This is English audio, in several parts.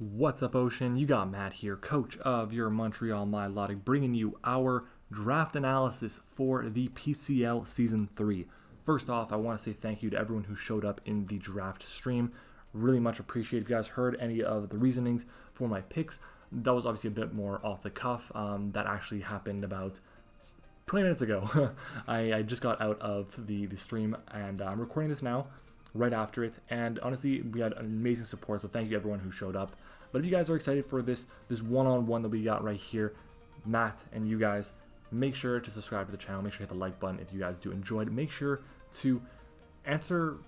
What's up, Ocean? You got Matt here, coach of your Montreal Milotics, bringing you our draft analysis for the PCL Season 3. First off, I want to say thank you to everyone who showed up in the draft stream. Really much appreciated. If you guys heard any of the reasonings for my picks, that was obviously a bit more off the cuff. That actually happened about 20 minutes ago. I just got out of the stream, and I'm recording this now, right after it, and honestly, we had amazing support, so thank you everyone who showed up. But if you guys are excited for this one-on-one that we got right here, Matt and you guys, make sure to subscribe to the channel, make sure to hit the like button if you guys do enjoy it. Make sure to answer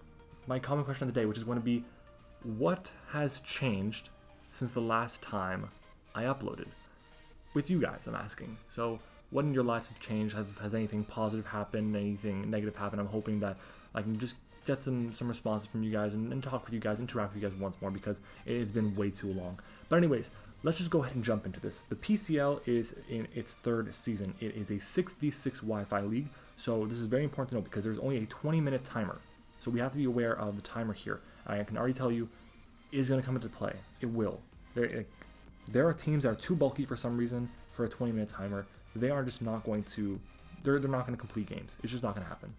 my common question of the day, which is going to be, what has changed since the last time I uploaded? With you guys, I'm asking. So, what in your lives have changed? Has anything positive happened? Anything negative happened? I'm hoping that I can just get some responses from you guys and talk with you guys, interact with you guys once more, because it has been way too long. But anyways, let's just go ahead and jump into this. The PCL is in its third season. It is a 6v6 Wi-Fi league, so this is very important to know because there's only a 20-minute timer. So we have to be aware of the timer here. I can already tell you, it is going to come into play. It will. There are teams that are too bulky for some reason for a 20-minute timer. They are just not going to, they're not going to complete games. It's just not going to happen.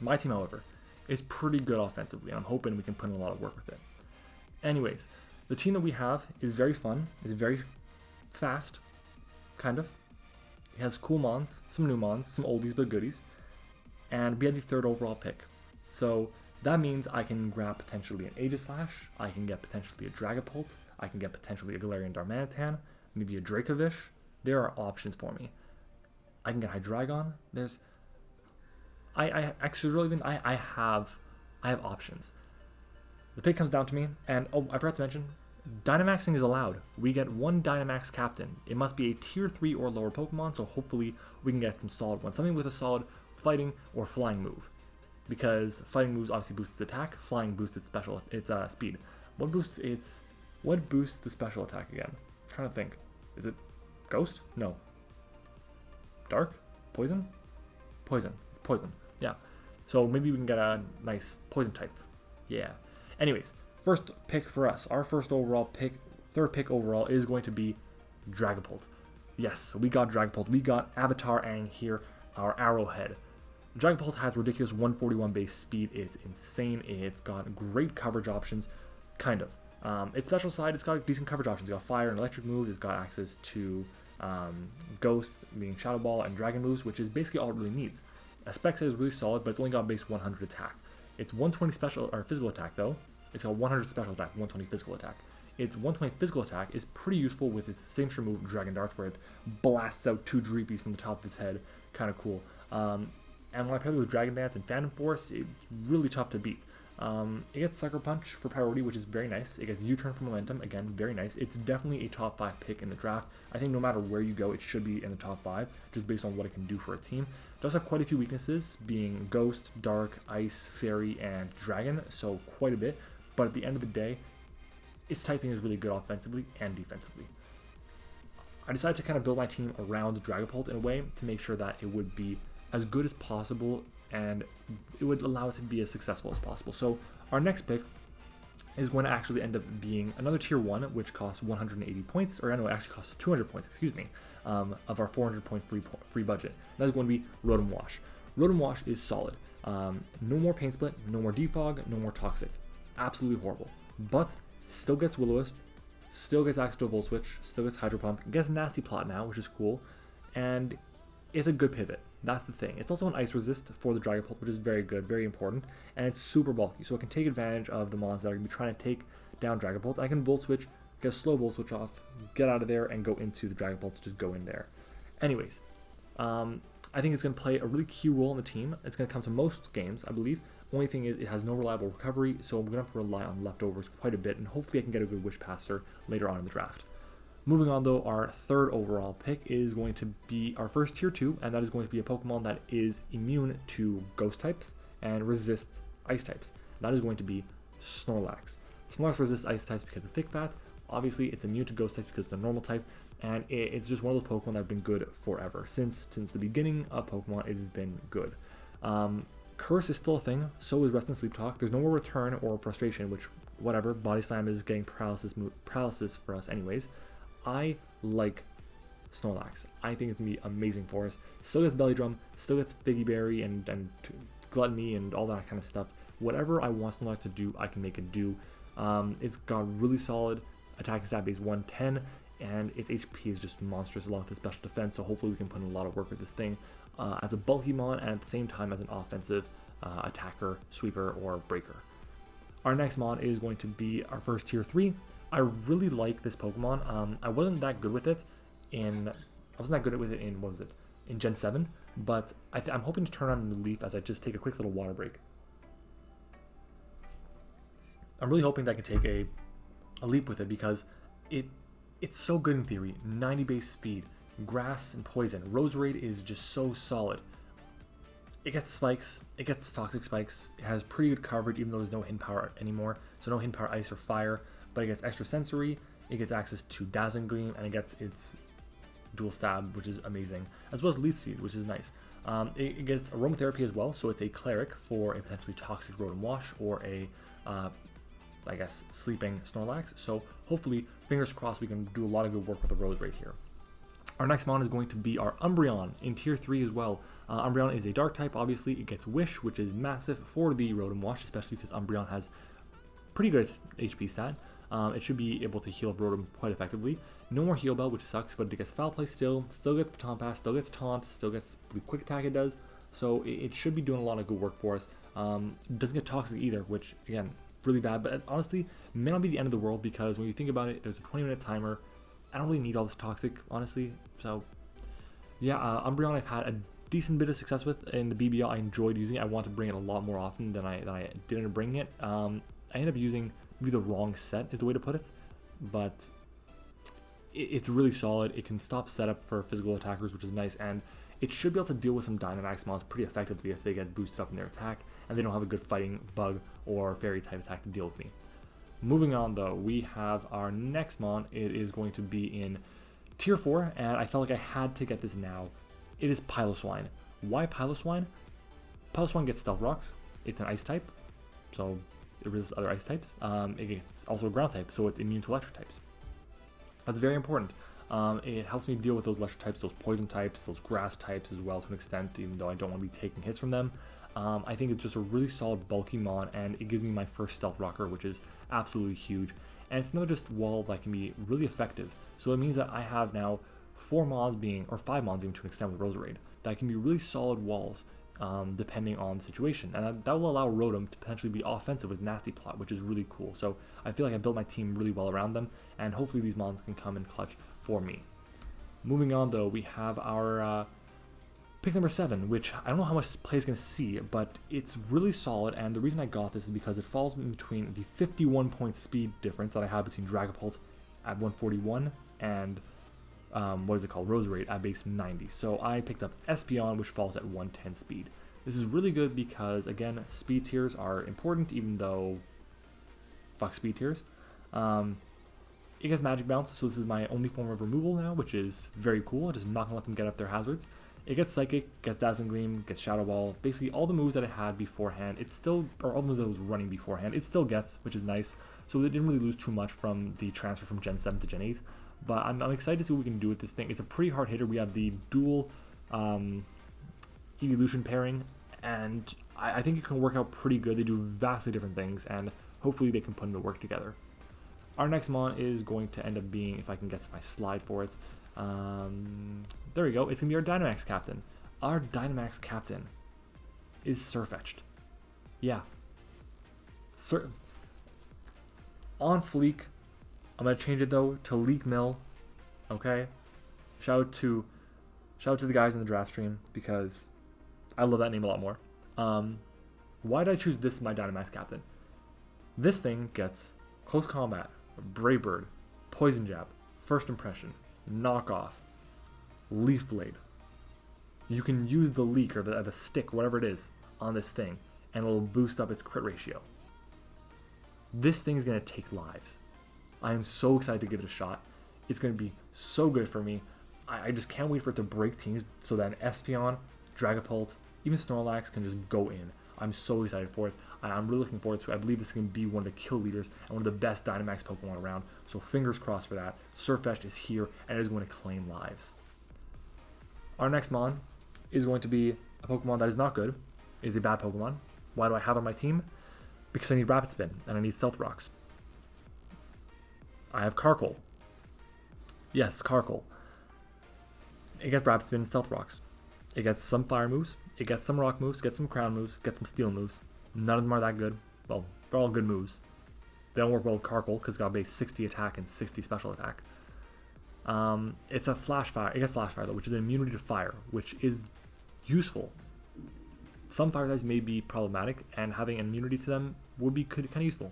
My team, however, is pretty good offensively, and I'm hoping we can put in a lot of work with it. Anyways, the team that we have is very fun. It's very fast, kind of. It has cool mons, some new mons, some oldies but goodies, and we had the third overall pick. So that means I can grab potentially an Aegislash, I can get potentially a Dragapult, I can get potentially a Galarian Darmanitan, maybe a Dracovish. There are options for me. I can get Hydreigon. I have options. The pick comes down to me, and oh, I forgot to mention, Dynamaxing is allowed. We get one Dynamax captain. It must be a tier 3 or lower Pokemon, so hopefully we can get some solid ones. Something with a solid fighting or flying move. Because fighting moves obviously boosts its attack, flying boosts its speed. What boosts the special attack again? I'm trying to think. Is it Ghost? No. Dark? Poison? Poison. It's poison. Yeah. So maybe we can get a nice poison type. Yeah. Anyways, first pick for us. Our first overall pick, third pick overall, is going to be Dragapult. Yes, so we got Dragapult. We got Avatar Aang here, our Arrowhead. Dragapult has ridiculous 141 base speed. It's insane. It's got great coverage options, kind of. Its special side, it's got decent coverage options. It's got fire and electric moves. It's got access to Ghost, meaning Shadow Ball, and Dragon moves, which is basically all it really needs. A spec set is really solid, but it's only got base 100 attack. It's 120 special or physical attack though. It's got 100 special attack, 120 physical attack. Its 120 physical attack is pretty useful with its signature move Dragon Darts, where it blasts out 2 Dreepies from the top of its head. Kind of cool. And when I pair it with Dragon Dance and Phantom Force, it's really tough to beat. It gets Sucker Punch for priority, which is very nice. It gets U-Turn for momentum, again, very nice. It's definitely a top 5 pick in the draft. I think no matter where you go, it should be in the top 5, just based on what it can do for a team. It does have quite a few weaknesses, being Ghost, Dark, Ice, Fairy, and Dragon, so quite a bit. But at the end of the day, its typing is really good offensively and defensively. I decided to kind of build my team around Dragapult in a way to make sure that it would be as good as possible and it would allow it to be as successful as possible. So our next pick is going to actually end up being another tier 1, which costs 180 points, or no, it actually costs 200 points, excuse me, of our 400 point free budget. That is going to be Rotomwash. Rotomwash is solid. No more Pain Split, no more Defog, no more Toxic. Absolutely horrible. But still gets Will-O-Wisp, still gets access to a Volt Switch, still gets Hydro Pump, gets Nasty Plot now, which is cool, and it's a good pivot. That's the thing. It's also an ice resist for the Dragapult, which is very good, very important, and it's super bulky, so it can take advantage of the mons that are going to be trying to take down Dragapult. I can Volt Switch, get a slow Volt Switch off, get out of there, and go into the Dragapult to just go in there. Anyways, I think it's going to play a really key role in the team. It's going to come to most games, I believe. Only thing is it has no reliable recovery, so I'm going to have to rely on leftovers quite a bit, and hopefully I can get a good Wish Passer later on in the draft. Moving on though, our third overall pick is going to be our first tier 2, and that is going to be a Pokemon that is immune to Ghost types and resists Ice types. That is going to be Snorlax. Snorlax resists Ice types because of Thick Bat. Obviously, it's immune to Ghost types because it's a normal type, and it's just one of those Pokemon that have been good forever. Since the beginning of Pokemon, it has been good. Curse is still a thing, so is Rest and Sleep Talk. There's no more Return or Frustration, which whatever. Body Slam is getting paralysis for us anyways. I like Snorlax. I think it's going to be amazing for us. Still gets Belly Drum, still gets Figgy Berry and Gluttony and all that kind of stuff. Whatever I want Snorlax to do, I can make it do. It's got really solid attack stat base 110, and its HP is just monstrous along with the special defense, so hopefully we can put in a lot of work with this thing as a bulky mon and at the same time as an offensive attacker, sweeper, or breaker. Our next mon is going to be our first tier 3. I really like this Pokemon. I wasn't that good with it in what was it? In Gen 7, but I'm hoping to turn on a new leaf as I just take a quick little water break. I'm really hoping that I can take a leap with it because it's so good in theory. 90 base speed, grass and poison. Roserade is just so solid. It gets spikes, it gets toxic spikes, it has pretty good coverage even though there's no hidden power anymore, so no hidden power ice or fire, but it gets extra sensory, it gets access to Dazzling Gleam, and it gets its dual stab, which is amazing, as well as Leaf Seed, which is nice. It gets aromatherapy as well, so it's a cleric for a potentially toxic Rotomwash or a I guess sleeping Snorlax, so hopefully fingers crossed we can do a lot of good work with the Roserade here. Our next mon is going to be our Umbreon in tier 3 as well. Umbreon is a dark type, obviously. It gets Wish, which is massive for the Rotomwash, especially because Umbreon has pretty good HP stat. It should be able to heal Rotom quite effectively. No more Heal Bell, which sucks, but it gets Foul Play still gets Baton Pass, still gets Taunts, still gets Quick Attack it does. So it should be doing a lot of good work for us. It doesn't get Toxic either, which again, really bad, but honestly, may not be the end of the world because when you think about it, there's a 20-minute timer. I don't really need all this toxic, honestly. So, yeah, Umbreon I've had a decent bit of success with in the BBL. I enjoyed using it. I want to bring it a lot more often than I did in bringing it. I ended up using maybe the wrong set is the way to put it, but it's really solid. It can stop setup for physical attackers, which is nice, and it should be able to deal with some Dynamax mons pretty effectively if they get boosted up in their attack and they don't have a good fighting bug or fairy type attack to deal with me. Moving on though, we have our next mon. It is going to be in tier 4, and I felt like I had to get this now. It is Piloswine. Why Piloswine? Piloswine gets Stealth Rocks. It's an ice type, so it resists other ice types. It gets also a ground type, so it's immune to electric types. That's very important. It helps me deal with those electric types, those poison types, those grass types as well to an extent, even though I don't want to be taking hits from them. I think it's just a really solid bulky mon, and it gives me my first Stealth Rocker, which is absolutely huge. And it's not just wall that can be really effective. So it means that I have now 5 mons even to an extent with Roserade, that can be really solid walls depending on the situation. And that will allow Rotom to potentially be offensive with Nasty Plot, which is really cool. So I feel like I built my team really well around them, and hopefully these mons can come in clutch for me. Moving on though, we have our pick number 7, which I don't know how much play is going to see, but it's really solid, and the reason I got this is because it falls in between the 51 point speed difference that I have between Dragapult at 141 and Roserade at base 90. So I picked up Espeon, which falls at 110 speed. This is really good because, again, speed tiers are important, even though fuck speed tiers. It gets Magic Bounce, so this is my only form of removal now, which is very cool. Just not going to let them get up their hazards. It gets Psychic, gets Dazzling Gleam, gets Shadow Ball. Basically, all the moves that it had beforehand, or all the moves that it was running beforehand, it still gets, which is nice. So it didn't really lose too much from the transfer from Gen 7 to Gen 8. But I'm excited to see what we can do with this thing. It's a pretty hard hitter. We have the dual evolution pairing, and I think it can work out pretty good. They do vastly different things, and hopefully they can put them to work together. Our next mon is going to end up being, if I can get to my slide for it, there we go. It's going to be our Dynamax captain. Our Dynamax captain is Sirfetch'd. Yeah. On fleek. I'm going to change it though to Leak Mill. Okay? Shout out to the guys in the draft stream because I love that name a lot more. Why did I choose this as my Dynamax captain? This thing gets Close Combat, Brave Bird, Poison Jab, First Impression, Knock Off, Leaf Blade. You can use the leak or the stick, whatever it is, on this thing, and it'll boost up its crit ratio. This thing is going to take lives. I am so excited to give it a shot. It's going to be so good for me. I just can't wait for it to break teams so that an Espeon, Dragapult, even Snorlax can just go in. I'm so excited for it. I'm really looking forward to it. I believe this can be one of the kill leaders and one of the best Dynamax Pokemon around. So fingers crossed for that. Surfetch'd is here and it is going to claim lives. Our next Mon is going to be a Pokemon that is not good. It is a bad Pokemon. Why do I have it on my team? Because I need Rapid Spin and I need Stealth Rocks. I have Carkol. Yes, Carkol. It gets Rapid Spin and Stealth Rocks. It gets some Fire moves. It gets some Rock moves. Gets some Crown moves. Gets some Steel moves. None of them are that good. Well, they're all good moves. They don't work well with Carkol because it's got base 60 attack and 60 special attack. It's a Flash Fire. It gets Flash Fire though, which is an immunity to fire, which is useful. Some fire types may be problematic, and having immunity to them would be kind of useful.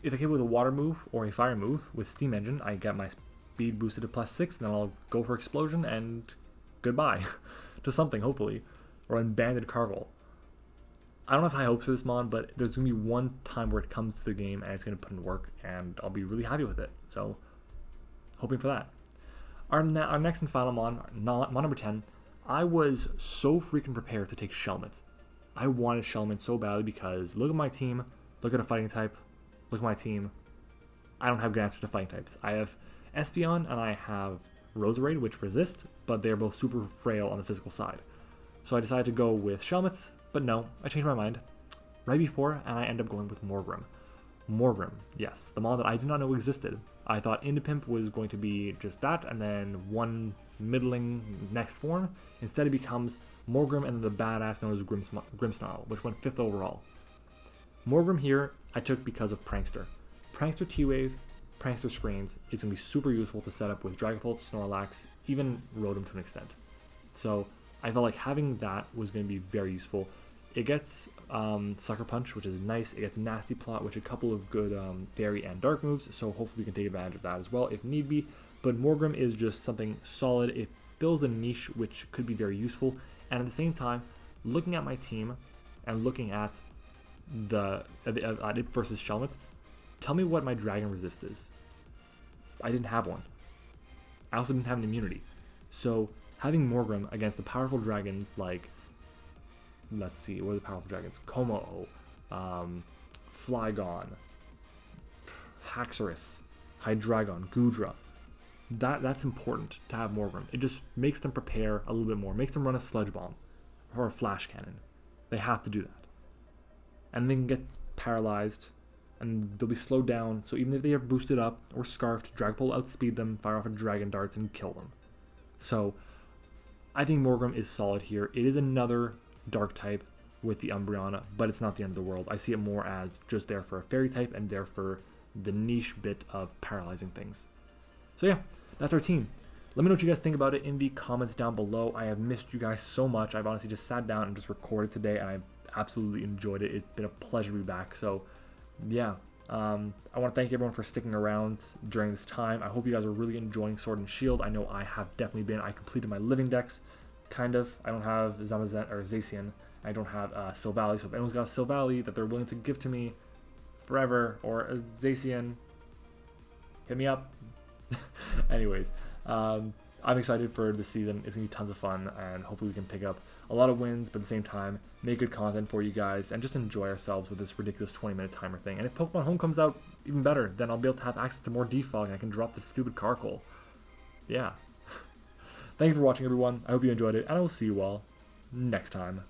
If I hit with a water move or a fire move with Steam Engine, I get my speed boosted to +6, and then I'll go for Explosion and goodbye to something, hopefully, or Unbanded Carkol. I don't have high hopes for this Mon, but there's going to be one time where it comes to the game and it's going to put in work, and I'll be really happy with it. So, hoping for that. Our next and final Mon number 10, I was so freaking prepared to take Shelmet. I wanted Shelmet so badly because look at my team, look at a fighting type, look at my team. I don't have good answers to fighting types. I have Espeon and I have Roserade, which resist, but they're both super frail on the physical side. So I decided to go with Shelmet, but no, I changed my mind right before, and I end up going with Morgrem. Morgrem, yes, the Mon that I did not know existed. I thought Indipimp was going to be just that, and then one middling next form. Instead, it becomes Morgrem and then the badass known as Grimmsnarl, which went 5th overall. Morgrem here, I took because of Prankster. Prankster T-Wave, Prankster Screens is going to be super useful to set up with Dragapult, Snorlax, even Rotom to an extent. So I felt like having that was going to be very useful. It gets Sucker Punch, which is nice. It gets Nasty Plot, which is a couple of good Fairy and Dark moves, so hopefully we can take advantage of that as well if need be. But Morgrem is just something solid. It fills a niche which could be very useful, and at the same time, looking at my team and looking at it versus Shelmet, tell me what my Dragon Resist is. I didn't have one. I also didn't have an immunity. So having Morgrem against the powerful dragons like, let's see, what are the powerful dragons? Como, Flygon, Haxorus, Hydreigon, Goodra. That's important to have Morgrem. It just makes them prepare a little bit more. Makes them run a Sludge Bomb or a Flash Cannon. They have to do that. And they can get paralyzed and they'll be slowed down. So even if they are boosted up or scarfed, Dragapult will outspeed them, fire off a Dragon Darts, and kill them. So I think Morgrem is solid here. It is another Dark type with the Umbreon, but it's not the end of the world. I see it more as just there for a Fairy type and there for the niche bit of paralyzing things. So yeah, that's our team. Let me know what you guys think about it in the comments down below. I have missed you guys so much. I've honestly just sat down and just recorded today, and I absolutely enjoyed it. It's been a pleasure to be back. So yeah, I want to thank everyone for sticking around during this time. I hope you guys are really enjoying Sword and Shield. I know I have definitely been. I completed my living decks, kind of. I don't have Zamazet or Zacian. I don't have Silvally. So if anyone's got a Silvally that they're willing to give to me forever, or a Zacian, hit me up. Anyways, I'm excited for this season. It's going to be tons of fun, and hopefully we can pick up a lot of wins, but at the same time, make good content for you guys, and just enjoy ourselves with this ridiculous 20-minute timer thing. And if Pokemon Home comes out even better, then I'll be able to have access to more defog, and I can drop this stupid Carkol. Yeah. Thank you for watching, everyone. I hope you enjoyed it, and I will see you all next time.